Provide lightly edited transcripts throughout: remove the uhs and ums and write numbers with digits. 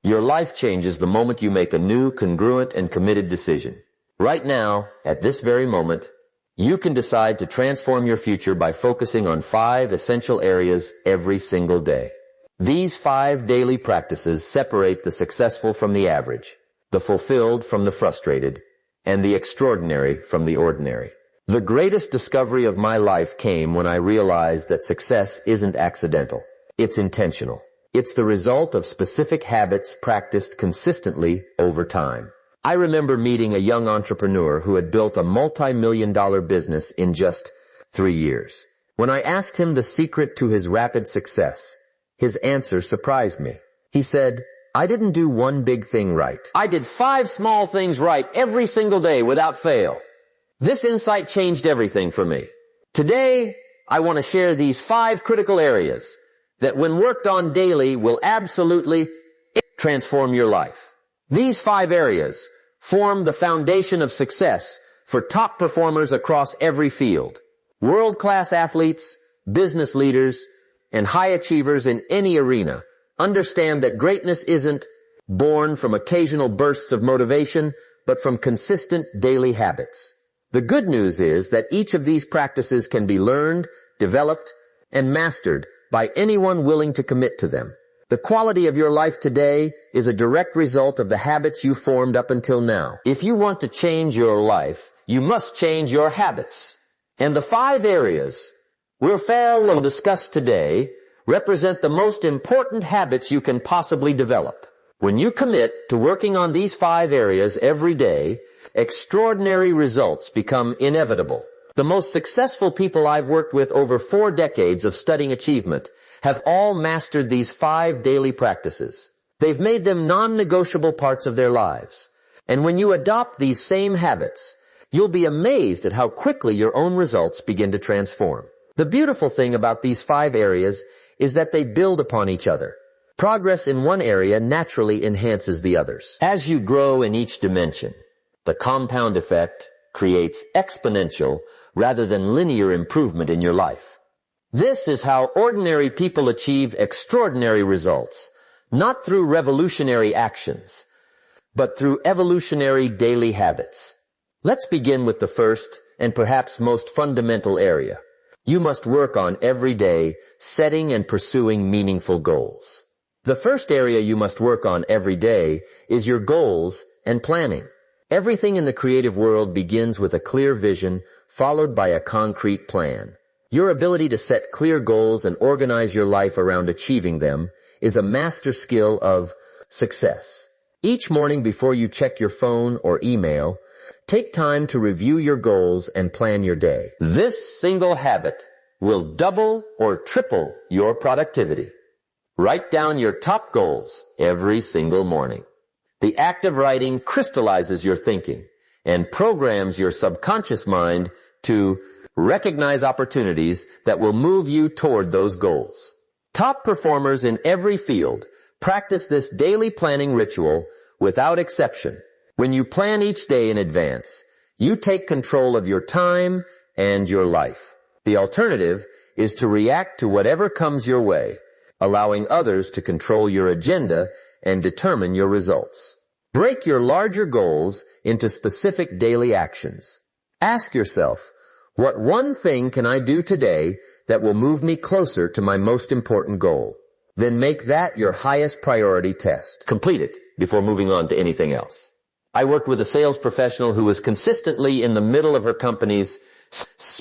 Your life changes the moment you make a new, congruent, and committed decision. Right now, at this very moment, you can decide to transform your future by focusing on 5 essential areas every single day. These 5 daily practices separate the successful from the average, the fulfilled from the frustrated, and the extraordinary from the ordinary. The greatest discovery of my life came when I realized that success isn't accidental. It's intentional. It's the result of specific habits practiced consistently over time. I remember meeting a young entrepreneur who had built a multi-million-dollar business in just 3 years. When I asked him the secret to his rapid success, his answer surprised me. He said, "I didn't do one big thing right. I did 5 small things right every single day without fail." This insight changed everything for me. Today, I want to share these 5 critical areas that when worked on daily will absolutely transform your life. These 5 areas form the foundation of success for top performers across every field. World-class athletes, business leaders, and high achievers in any arena understand that greatness isn't born from occasional bursts of motivation, but from consistent daily habits. The good news is that each of these practices can be learned, developed, and mastered by anyone willing to commit to them. The quality of your life today is a direct result of the habits you formed up until now. If you want to change your life, you must change your habits. And the 5 areas we'll discuss today represent the most important habits you can possibly develop. When you commit to working on these 5 areas every day, extraordinary results become inevitable. The most successful people I've worked with over 4 decades of studying achievement have all mastered these 5 daily practices. They've made them non-negotiable parts of their lives. And when you adopt these same habits, you'll be amazed at how quickly your own results begin to transform. The beautiful thing about these 5 areas is that they build upon each other. Progress in one area naturally enhances the others. As you grow in each dimension, the compound effect creates exponential rather than linear improvement in your life. This is how ordinary people achieve extraordinary results, not through revolutionary actions, but through evolutionary daily habits. Let's begin with the first and perhaps most fundamental area. You must work on every day setting and pursuing meaningful goals. The first area you must work on every day is your goals and planning. Everything in the creative world begins with a clear vision followed by a concrete plan. Your ability to set clear goals and organize your life around achieving them is a master skill of success. Each morning before you check your phone or email, take time to review your goals and plan your day. This single habit will double or triple your productivity. Write down your top goals every single morning. The act of writing crystallizes your thinking and programs your subconscious mind to recognize opportunities that will move you toward those goals. Top performers in every field practice this daily planning ritual without exception. When you plan each day in advance, you take control of your time and your life. The alternative is to react to whatever comes your way, allowing others to control your agenda and determine your results. Break your larger goals into specific daily actions. Ask yourself, what one thing can I do today that will move me closer to my most important goal? Then make that your highest priority test. Complete it before moving on to anything else. I worked with a sales professional who was consistently in the middle of her company's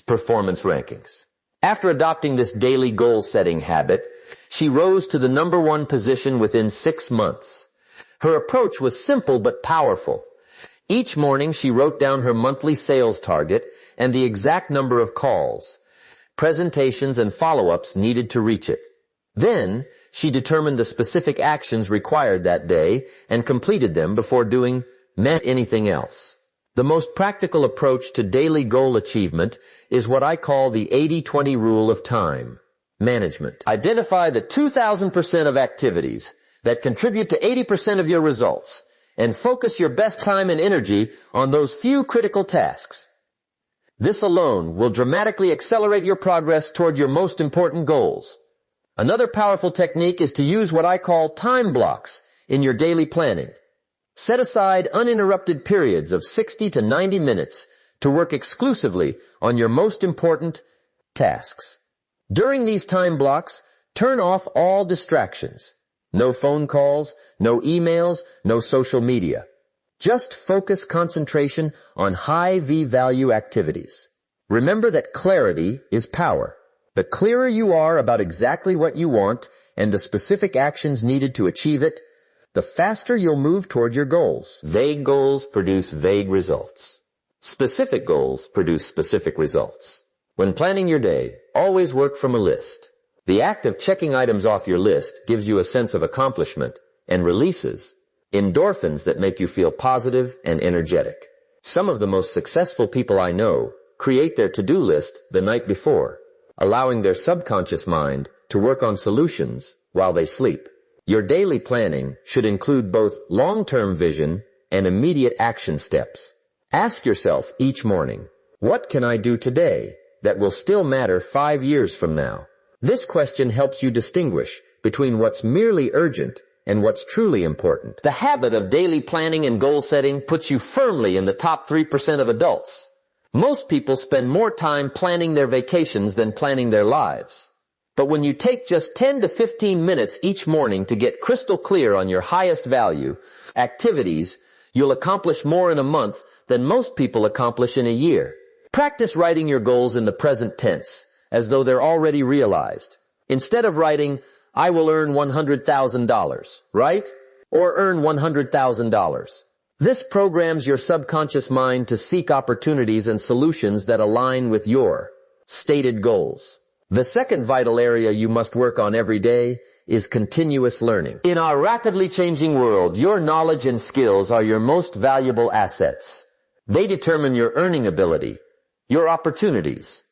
performance rankings. After adopting this daily goal-setting habit, she rose to the number 1 position within 6 months. Her approach was simple but powerful. Each morning she wrote down her monthly sales target and the exact number of calls, presentations, and follow-ups needed to reach it. Then she determined the specific actions required that day and completed them before doing anything else. The most practical approach to daily goal achievement is what I call the 80-20 rule of time management. Identify the 2,000% of activities that contribute to 80% of your results and focus your best time and energy on those few critical tasks. This alone will dramatically accelerate your progress toward your most important goals. Another powerful technique is to use what I call time blocks in your daily planning. Set aside uninterrupted periods of 60 to 90 minutes to work exclusively on your most important tasks. During these time blocks, turn off all distractions. No phone calls, no emails, no social media. Just focus concentration on high V-value activities. Remember that clarity is power. The clearer you are about exactly what you want and the specific actions needed to achieve it, the faster you'll move toward your goals. Vague goals produce vague results. Specific goals produce specific results. When planning your day, always work from a list. The act of checking items off your list gives you a sense of accomplishment and releases endorphins that make you feel positive and energetic. Some of the most successful people I know create their to-do list the night before, allowing their subconscious mind to work on solutions while they sleep. Your daily planning should include both long-term vision and immediate action steps. Ask yourself each morning, what can I do today that will still matter 5 years from now? This question helps you distinguish between what's merely urgent and what's truly important. The habit of daily planning and goal setting puts you firmly in the top 3% of adults. Most people spend more time planning their vacations than planning their lives. But when you take just 10 to 15 minutes each morning to get crystal clear on your highest value activities, you'll accomplish more in a month than most people accomplish in a year. Practice writing your goals in the present tense, as though they're already realized. Instead of writing, I will earn $100,000, right? Or earn $100,000. This programs your subconscious mind to seek opportunities and solutions that align with your stated goals. The second vital area you must work on every day is continuous learning. In our rapidly changing world, your knowledge and skills are your most valuable assets. They determine your earning ability, your opportunities,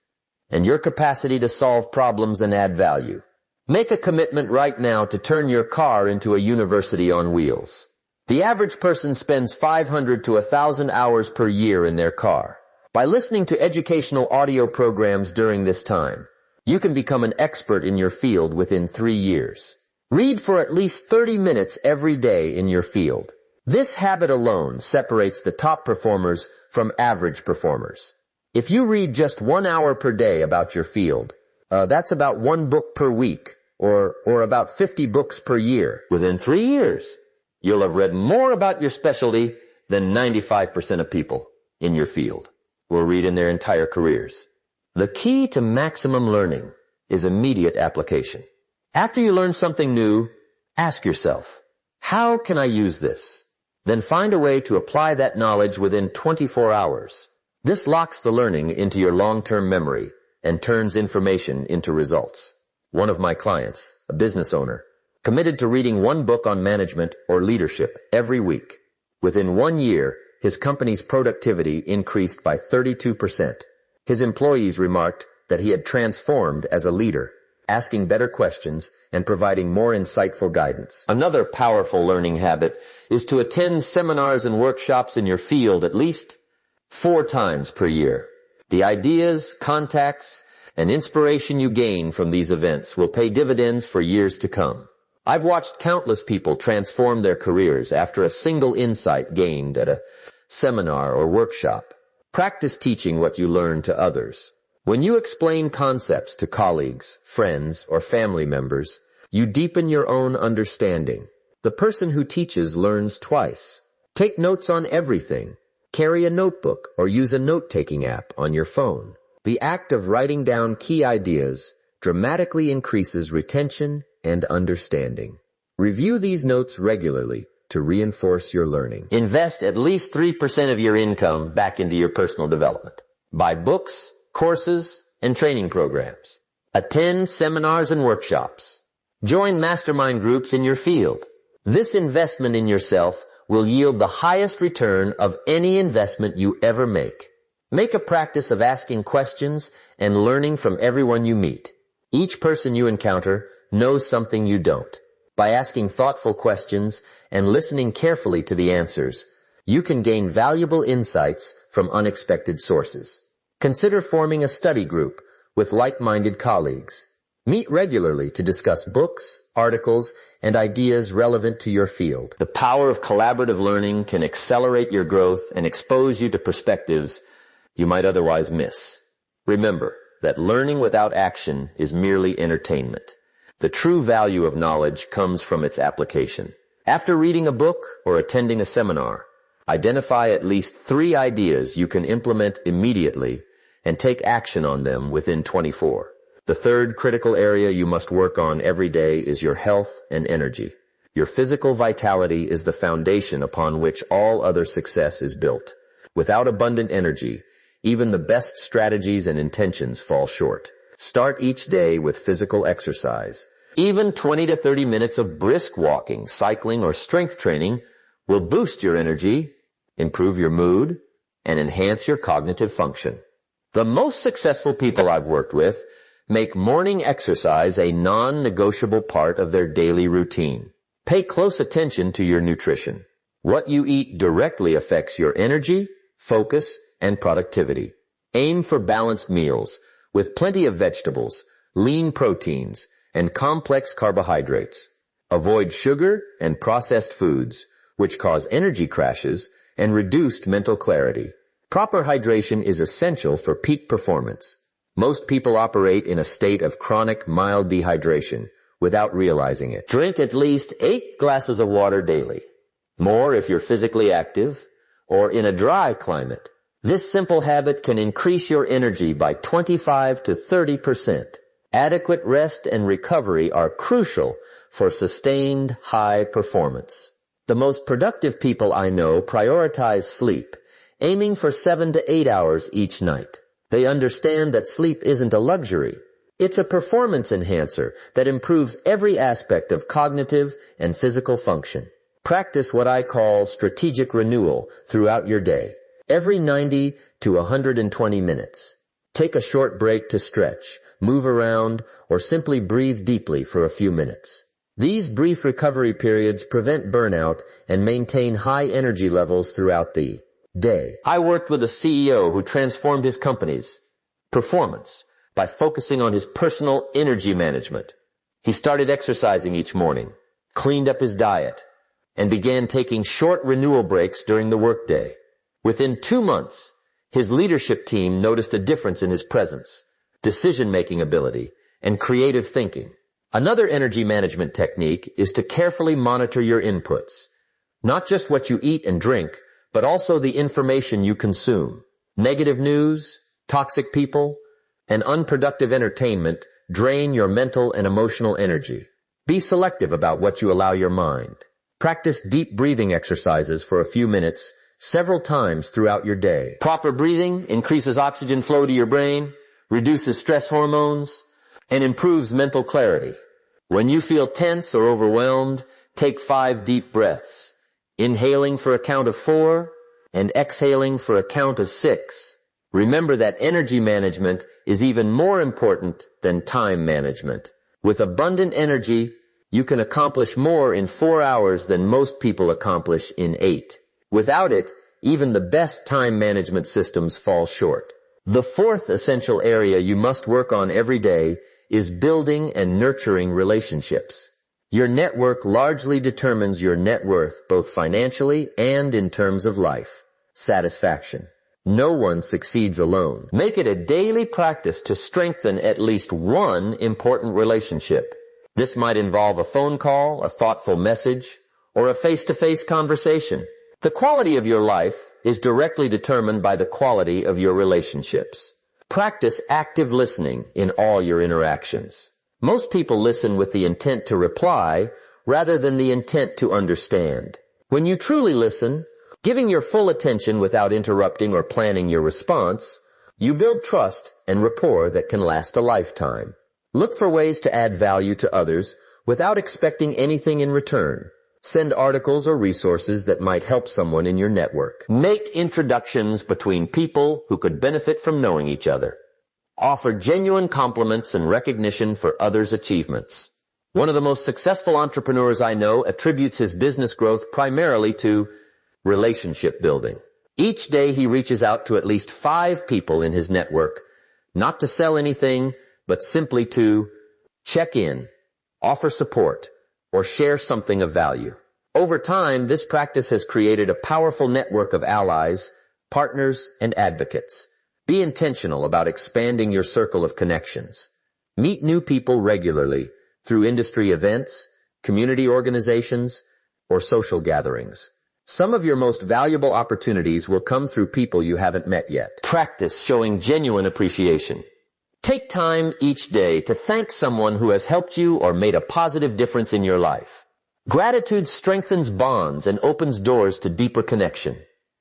and your capacity to solve problems and add value. Make a commitment right now to turn your car into a university on wheels. The average person spends 500 to 1,000 hours per year in their car. By listening to educational audio programs during this time, you can become an expert in your field within 3 years. Read for at least 30 minutes every day in your field. This habit alone separates the top performers from average performers. If you read just 1 hour per day about your field, that's about 1 book per week, or about 50 books per year. Within 3 years, you'll have read more about your specialty than 95% of people in your field will read in their entire careers. The key to maximum learning is immediate application. After you learn something new, ask yourself, how can I use this? Then find a way to apply that knowledge within 24 hours. This locks the learning into your long-term memory and turns information into results. One of my clients, a business owner, committed to reading 1 book on management or leadership every week. Within 1 year, his company's productivity increased by 32%. His employees remarked that he had transformed as a leader, asking better questions and providing more insightful guidance. Another powerful learning habit is to attend seminars and workshops in your field at least 4 times per year. The ideas, contacts, and inspiration you gain from these events will pay dividends for years to come. I've watched countless people transform their careers after a single insight gained at a seminar or workshop. Practice teaching what you learn to others. When you explain concepts to colleagues, friends, or family members, you deepen your own understanding. The person who teaches learns twice. Take notes on everything. Carry a notebook or use a note-taking app on your phone. The act of writing down key ideas dramatically increases retention and understanding. Review these notes regularly to reinforce your learning. Invest at least 3% of your income back into your personal development. Buy books, courses, and training programs. Attend seminars and workshops. Join mastermind groups in your field. This investment in yourself will yield the highest return of any investment you ever make. Make a practice of asking questions and learning from everyone you meet. Each person you encounter knows something you don't. By asking thoughtful questions and listening carefully to the answers, you can gain valuable insights from unexpected sources. Consider forming a study group with like-minded colleagues. Meet regularly to discuss books, articles, and ideas relevant to your field. The power of collaborative learning can accelerate your growth and expose you to perspectives you might otherwise miss. Remember that learning without action is merely entertainment. The true value of knowledge comes from its application. After reading a book or attending a seminar, identify at least 3 ideas you can implement immediately and take action on them within 24. The third critical area you must work on every day is your health and energy. Your physical vitality is the foundation upon which all other success is built. Without abundant energy, even the best strategies and intentions fall short. Start each day with physical exercise. Even 20 to 30 minutes of brisk walking, cycling, or strength training will boost your energy, improve your mood, and enhance your cognitive function. The most successful people I've worked with make morning exercise a non-negotiable part of their daily routine. Pay close attention to your nutrition. What you eat directly affects your energy, focus, and productivity. Aim for balanced meals with plenty of vegetables, lean proteins, and complex carbohydrates. Avoid sugar and processed foods, which cause energy crashes and reduced mental clarity. Proper hydration is essential for peak performance. Most people operate in a state of chronic mild dehydration without realizing it. Drink at least 8 glasses of water daily. More if you're physically active or in a dry climate. This simple habit can increase your energy by 25 to 30%. Adequate rest and recovery are crucial for sustained high performance. The most productive people I know prioritize sleep, aiming for 7 to 8 hours each night. They understand that sleep isn't a luxury. It's a performance enhancer that improves every aspect of cognitive and physical function. Practice what I call strategic renewal throughout your day. Every 90 to 120 minutes. Take a short break to stretch, move around, or simply breathe deeply for a few minutes. These brief recovery periods prevent burnout and maintain high energy levels throughout the day. I worked with a CEO who transformed his company's performance by focusing on his personal energy management. He started exercising each morning, cleaned up his diet, and began taking short renewal breaks during the workday. Within 2 months, his leadership team noticed a difference in his presence, decision-making ability, and creative thinking. Another energy management technique is to carefully monitor your inputs, not just what you eat and drink, but also the information you consume. Negative news, toxic people, and unproductive entertainment drain your mental and emotional energy. Be selective about what you allow your mind. Practice deep breathing exercises for a few minutes several times throughout your day. Proper breathing increases oxygen flow to your brain, reduces stress hormones, and improves mental clarity. When you feel tense or overwhelmed, take 5 deep breaths, inhaling for a count of 4 and exhaling for a count of 6. Remember that energy management is even more important than time management. With abundant energy, you can accomplish more in 4 hours than most people accomplish in 8. Without it, even the best time management systems fall short. The 4th essential area you must work on every day is building and nurturing relationships. Your network largely determines your net worth, both financially and in terms of life satisfaction. No one succeeds alone. Make it a daily practice to strengthen at least one important relationship. This might involve a phone call, a thoughtful message, or a face-to-face conversation. The quality of your life is directly determined by the quality of your relationships. Practice active listening in all your interactions. Most people listen with the intent to reply rather than the intent to understand. When you truly listen, giving your full attention without interrupting or planning your response, you build trust and rapport that can last a lifetime. Look for ways to add value to others without expecting anything in return. Send articles or resources that might help someone in your network. Make introductions between people who could benefit from knowing each other. Offer genuine compliments and recognition for others' achievements. One of the most successful entrepreneurs I know attributes his business growth primarily to relationship building. Each day he reaches out to at least 5 people in his network, not to sell anything, but simply to check in, offer support, or share something of value. Over time, this practice has created a powerful network of allies, partners, and advocates. Be intentional about expanding your circle of connections. Meet new people regularly through industry events, community organizations, or social gatherings. Some of your most valuable opportunities will come through people you haven't met yet. Practice showing genuine appreciation. Take time each day to thank someone who has helped you or made a positive difference in your life. Gratitude strengthens bonds and opens doors to deeper connection.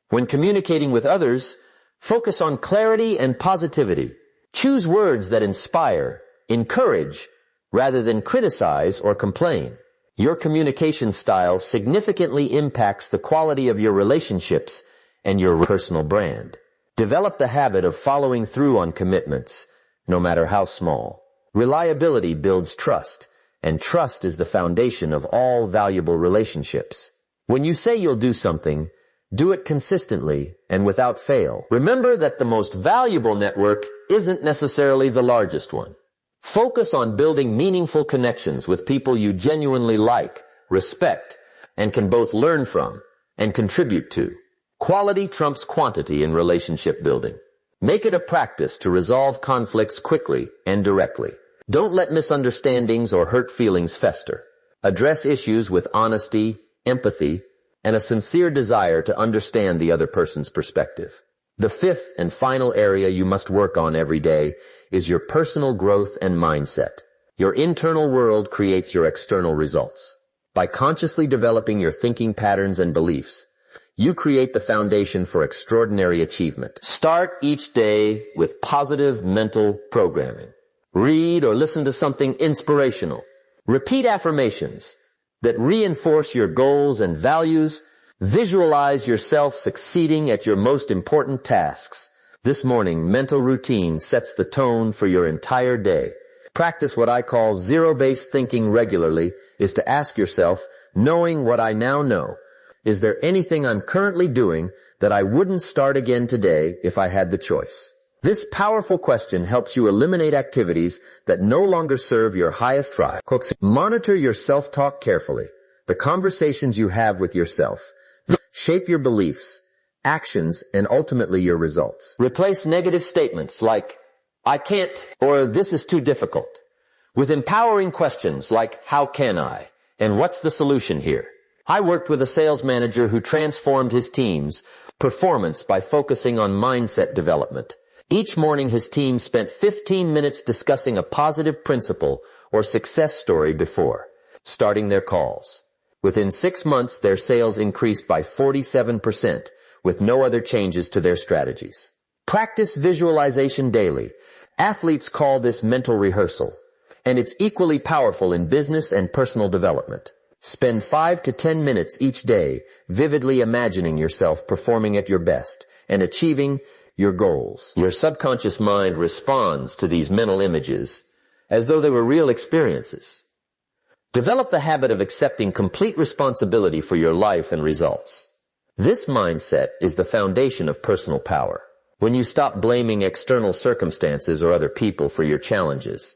When communicating with others, focus on clarity and positivity. Choose words that inspire, encourage, rather than criticize or complain. Your communication style significantly impacts the quality of your relationships and your personal brand. Develop the habit of following through on commitments, no matter how small. Reliability builds trust, and trust is the foundation of all valuable relationships. When you say you'll do something, do it consistently and without fail. Remember that the most valuable network isn't necessarily the largest one. Focus on building meaningful connections with people you genuinely like, respect, and can both learn from and contribute to. Quality trumps quantity in relationship building. Make it a practice to resolve conflicts quickly and directly. Don't let misunderstandings or hurt feelings fester. Address issues with honesty, empathy, and a sincere desire to understand the other person's perspective. The fifth and final area you must work on every day is your personal growth and mindset. Your internal world creates your external results. By consciously developing your thinking patterns and beliefs, you create the foundation for extraordinary achievement. Start each day with positive mental programming. Read or listen to something inspirational. Repeat affirmations that reinforce your goals and values. Visualize yourself succeeding at your most important tasks. This morning, mental routine sets the tone for your entire day. Practice what I call zero-based thinking regularly is to ask yourself, knowing what I now know, is there anything I'm currently doing that I wouldn't start again today if I had the choice? This powerful question helps you eliminate activities that no longer serve your highest drive. Monitor your self-talk carefully. The conversations you have with yourself shape your beliefs, actions, and ultimately your results. Replace negative statements like, I can't, or this is too difficult, with empowering questions like, how can I, and what's the solution here? I worked with a sales manager who transformed his team's performance by focusing on mindset development. Each morning his team spent 15 minutes discussing a positive principle or success story before starting their calls. Within 6 months, their sales increased by 47% with no other changes to their strategies. Practice visualization daily. Athletes call this mental rehearsal, and it's equally powerful in business and personal development. Spend 5 to 10 minutes each day vividly imagining yourself performing at your best and achieving your goals. Your subconscious mind responds to these mental images as though they were real experiences. Develop the habit of accepting complete responsibility for your life and results. This mindset is the foundation of personal power. When you stop blaming external circumstances or other people for your challenges,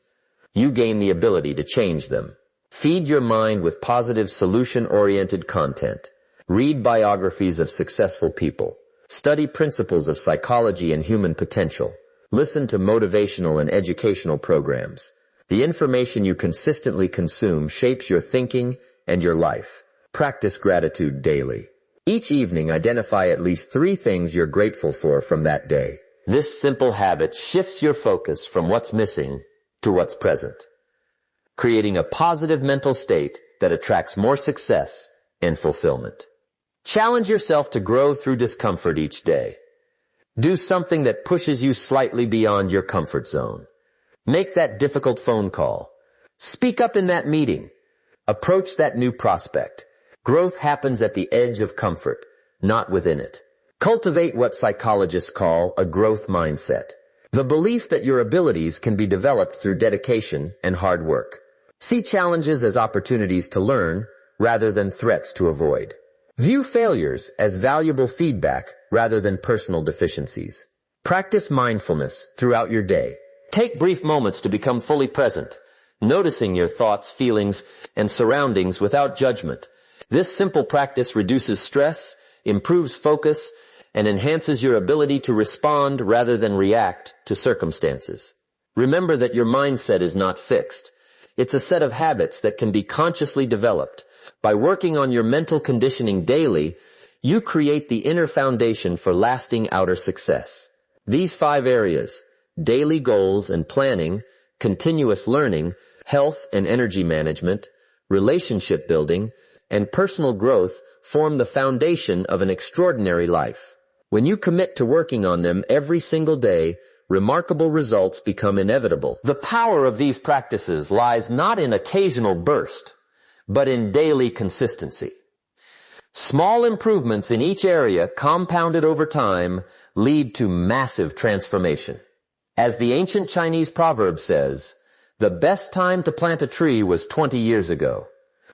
you gain the ability to change them. Feed your mind with positive solution-oriented content. Read biographies of successful people. Study principles of psychology and human potential. Listen to motivational and educational programs. The information you consistently consume shapes your thinking and your life. Practice gratitude daily. Each evening, identify at least 3 things you're grateful for from that day. This simple habit shifts your focus from what's missing to what's present, creating a positive mental state that attracts more success and fulfillment. Challenge yourself to grow through discomfort each day. Do something that pushes you slightly beyond your comfort zone. Make that difficult phone call. Speak up in that meeting. Approach that new prospect. Growth happens at the edge of comfort, not within it. Cultivate what psychologists call a growth mindset. The belief that your abilities can be developed through dedication and hard work. See challenges as opportunities to learn rather than threats to avoid. View failures as valuable feedback rather than personal deficiencies. Practice mindfulness throughout your day. Take brief moments to become fully present, noticing your thoughts, feelings, and surroundings without judgment. This simple practice reduces stress, improves focus, and enhances your ability to respond rather than react to circumstances. Remember that your mindset is not fixed. It's a set of habits that can be consciously developed. By working on your mental conditioning daily, you create the inner foundation for lasting outer success. These 5 areas, daily goals and planning, continuous learning, health and energy management, relationship building, and personal growth, form the foundation of an extraordinary life. When you commit to working on them every single day, remarkable results become inevitable. The power of these practices lies not in occasional burst, but in daily consistency. Small improvements in each area, compounded over time, lead to massive transformation. As the ancient Chinese proverb says, the best time to plant a tree was 20 years ago.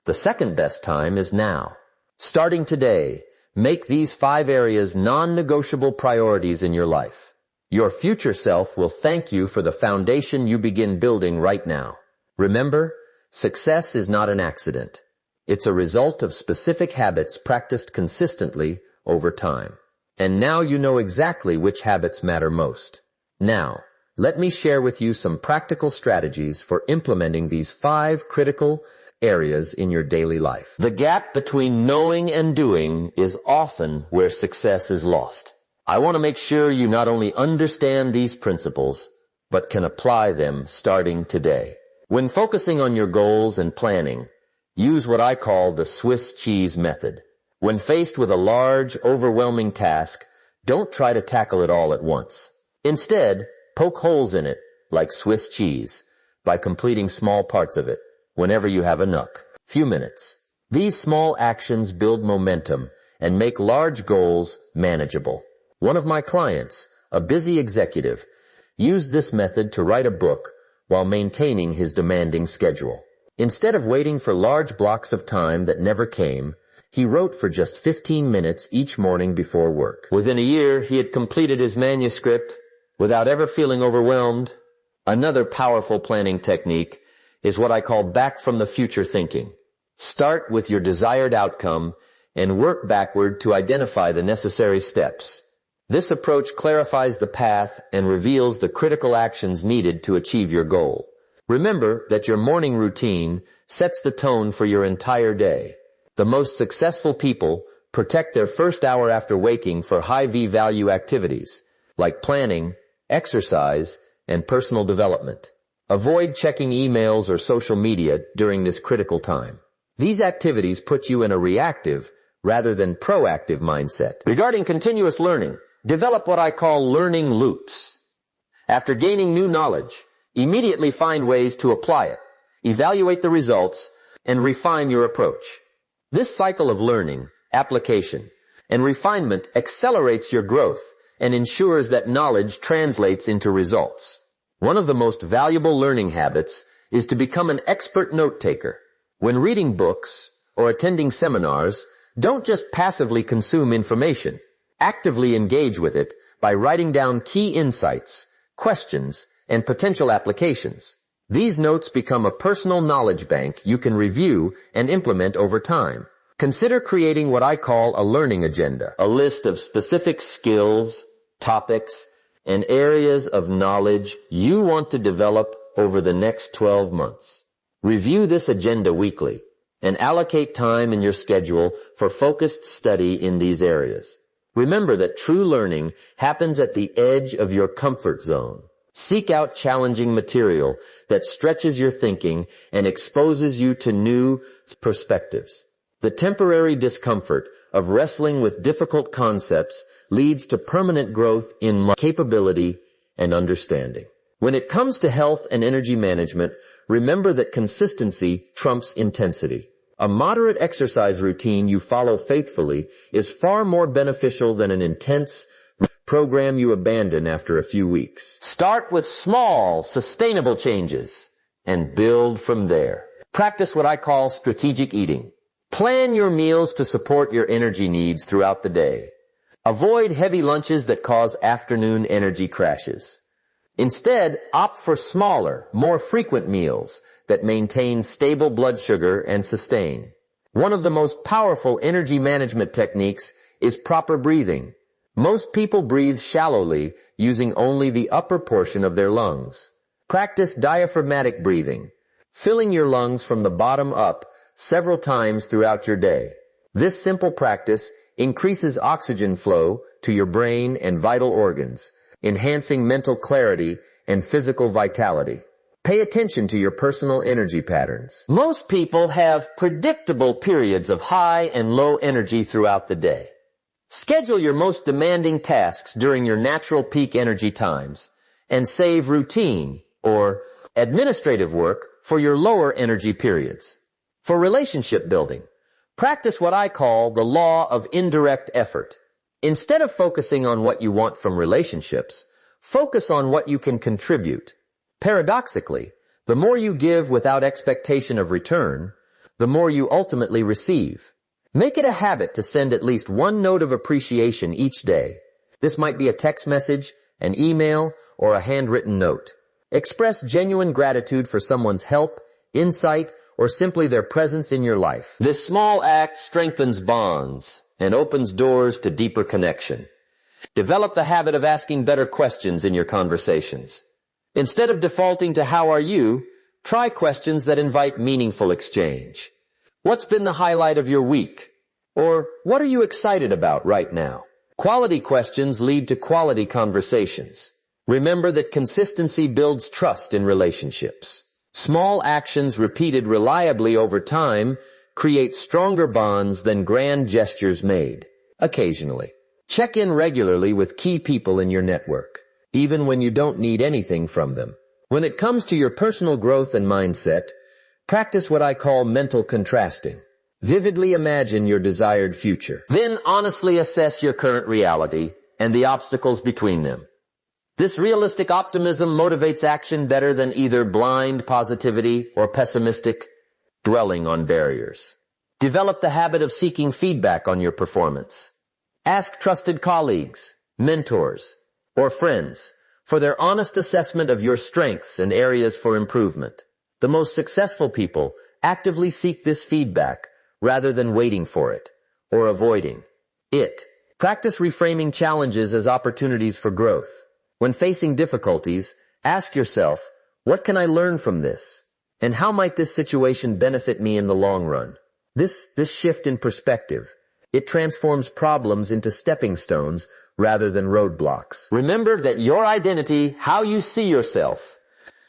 The second best time is now. Starting today, make these 5 areas non-negotiable priorities in your life. Your future self will thank you for the foundation you begin building right now. Remember, success is not an accident. It's a result of specific habits practiced consistently over time. And now you know exactly which habits matter most. Now, let me share with you some practical strategies for implementing these 5 critical areas in your daily life. The gap between knowing and doing is often where success is lost. I want to make sure you not only understand these principles, but can apply them starting today. When focusing on your goals and planning, use what I call the Swiss cheese method. When faced with a large, overwhelming task, don't try to tackle it all at once. Instead, poke holes in it, like Swiss cheese, by completing small parts of it, whenever you have a few minutes. These small actions build momentum and make large goals manageable. One of my clients, a busy executive, used this method to write a book while maintaining his demanding schedule. Instead of waiting for large blocks of time that never came, he wrote for just 15 minutes each morning before work. Within a year, he had completed his manuscript without ever feeling overwhelmed. Another powerful planning technique is what I call back from the future thinking. Start with your desired outcome and work backward to identify the necessary steps. This approach clarifies the path and reveals the critical actions needed to achieve your goal. Remember that your morning routine sets the tone for your entire day. The most successful people protect their first hour after waking for high V-value activities, like planning, exercise, and personal development. Avoid checking emails or social media during this critical time. These activities put you in a reactive rather than proactive mindset. Regarding continuous learning, develop what I call learning loops. After gaining new knowledge, immediately find ways to apply it, evaluate the results, and refine your approach. This cycle of learning, application, and refinement accelerates your growth and ensures that knowledge translates into results. One of the most valuable learning habits is to become an expert note-taker. When reading books or attending seminars, don't just passively consume information. Actively engage with it by writing down key insights, questions, and potential applications. These notes become a personal knowledge bank you can review and implement over time. Consider creating what I call a learning agenda, a list of specific skills, topics, and areas of knowledge you want to develop over the next 12 months. Review this agenda weekly and allocate time in your schedule for focused study in these areas. Remember that true learning happens at the edge of your comfort zone. Seek out challenging material that stretches your thinking and exposes you to new perspectives. The temporary discomfort of wrestling with difficult concepts leads to permanent growth in capability and understanding. When it comes to health and energy management, remember that consistency trumps intensity. A moderate exercise routine you follow faithfully is far more beneficial than an intense program you abandon after a few weeks. Start with small, sustainable changes and build from there. Practice what I call strategic eating. Plan your meals to support your energy needs throughout the day. Avoid heavy lunches that cause afternoon energy crashes. Instead, opt for smaller, more frequent meals that maintain stable blood sugar and sustain. One of the most powerful energy management techniques is proper breathing. Most people breathe shallowly, using only the upper portion of their lungs. Practice diaphragmatic breathing, filling your lungs from the bottom up several times throughout your day. This simple practice increases oxygen flow to your brain and vital organs, enhancing mental clarity and physical vitality. Pay attention to your personal energy patterns. Most people have predictable periods of high and low energy throughout the day. Schedule your most demanding tasks during your natural peak energy times and save routine or administrative work for your lower energy periods. For relationship building, practice what I call the law of indirect effort. Instead of focusing on what you want from relationships, focus on what you can contribute. Paradoxically, the more you give without expectation of return, the more you ultimately receive. Make it a habit to send at least one note of appreciation each day. This might be a text message, an email, or a handwritten note. Express genuine gratitude for someone's help, insight, or simply their presence in your life. This small act strengthens bonds and opens doors to deeper connection. Develop the habit of asking better questions in your conversations. Instead of defaulting to "how are you?", try questions that invite meaningful exchange. What's been the highlight of your week? Or what are you excited about right now? Quality questions lead to quality conversations. Remember that consistency builds trust in relationships. Small actions repeated reliably over time create stronger bonds than grand gestures made occasionally. Check in regularly with key people in your network, even when you don't need anything from them. When it comes to your personal growth and mindset, practice what I call mental contrasting. Vividly imagine your desired future. Then honestly assess your current reality and the obstacles between them. This realistic optimism motivates action better than either blind positivity or pessimistic dwelling on barriers. Develop the habit of seeking feedback on your performance. Ask trusted colleagues, mentors, or friends for their honest assessment of your strengths and areas for improvement. The most successful people actively seek this feedback rather than waiting for it or avoiding it. Practice reframing challenges as opportunities for growth. When facing difficulties, ask yourself, what can I learn from this? And how might this situation benefit me in the long run? This shift in perspective, it transforms problems into stepping stones rather than roadblocks. Remember that your identity, how you see yourself,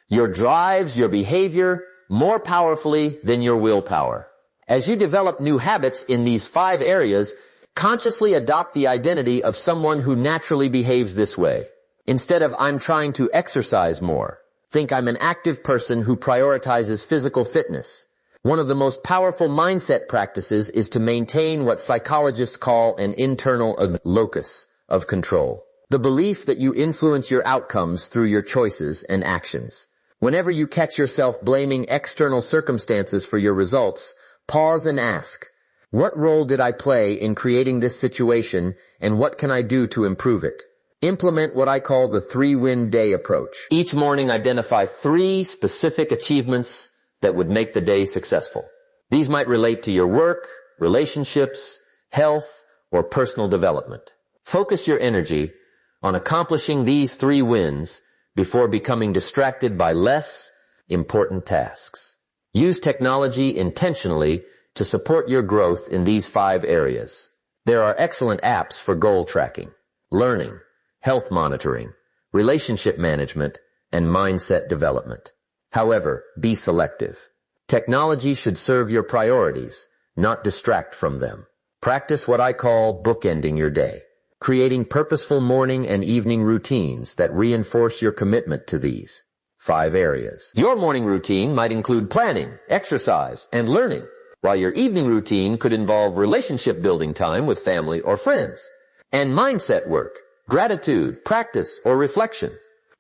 your drives your behavior more powerfully than your willpower. As you develop new habits in these 5 areas, consciously adopt the identity of someone who naturally behaves this way. Instead of "I'm trying to exercise more," think "I'm an active person who prioritizes physical fitness." One of the most powerful mindset practices is to maintain what psychologists call an internal locus of control. The belief that you influence your outcomes through your choices and actions. Whenever you catch yourself blaming external circumstances for your results, pause and ask, what role did I play in creating this situation and what can I do to improve it? Implement what I call the 3-win day approach. Each morning identify 3 specific achievements that would make the day successful. These might relate to your work, relationships, health, or personal development. Focus your energy on accomplishing these 3 wins before becoming distracted by less important tasks. Use technology intentionally to support your growth in these 5 areas. There are excellent apps for goal tracking, learning, health monitoring, relationship management, and mindset development. However, be selective. Technology should serve your priorities, not distract from them. Practice what I call bookending your day, creating purposeful morning and evening routines that reinforce your commitment to these 5 areas. Your morning routine might include planning, exercise, and learning, while your evening routine could involve relationship building time with family or friends, and mindset work, gratitude, practice, or reflection.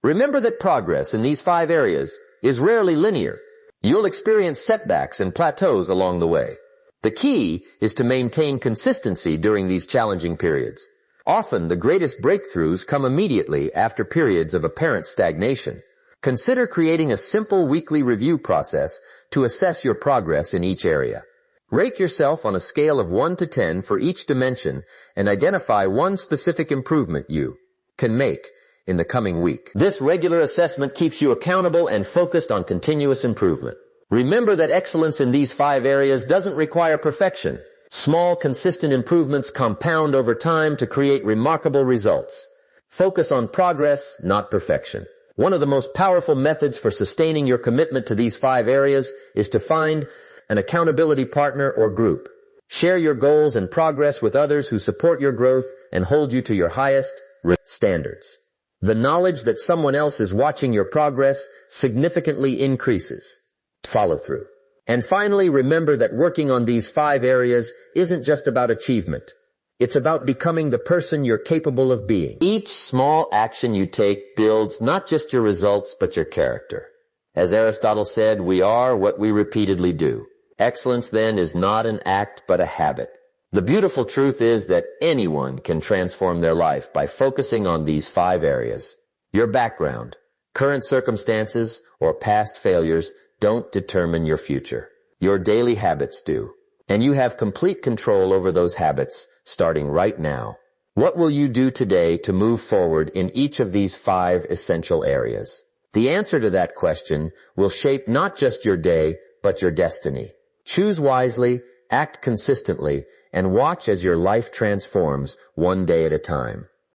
Remember that progress in these 5 areas is rarely linear. You'll experience setbacks and plateaus along the way. The key is to maintain consistency during these challenging periods. Often the greatest breakthroughs come immediately after periods of apparent stagnation. Consider creating a simple weekly review process to assess your progress in each area. Rate yourself on a scale of 1 to 10 for each dimension and identify one specific improvement you can make in the coming week. This regular assessment keeps you accountable and focused on continuous improvement. Remember that excellence in these 5 areas doesn't require perfection. Small, consistent improvements compound over time to create remarkable results. Focus on progress, not perfection. One of the most powerful methods for sustaining your commitment to these 5 areas is to find an accountability partner or group. Share your goals and progress with others who support your growth and hold you to your highest standards. The knowledge that someone else is watching your progress significantly increases follow through. And finally, remember that working on these 5 areas isn't just about achievement. It's about becoming the person you're capable of being. Each small action you take builds not just your results, but your character. As Aristotle said, we are what we repeatedly do. Excellence, then, is not an act, but a habit. The beautiful truth is that anyone can transform their life by focusing on these 5 areas. Your background, current circumstances, or past failures don't determine your future. Your daily habits do. And you have complete control over those habits starting right now. What will you do today to move forward in each of these 5 essential areas? The answer to that question will shape not just your day, but your destiny. Choose wisely, act consistently, and watch as your life transforms one day at a time.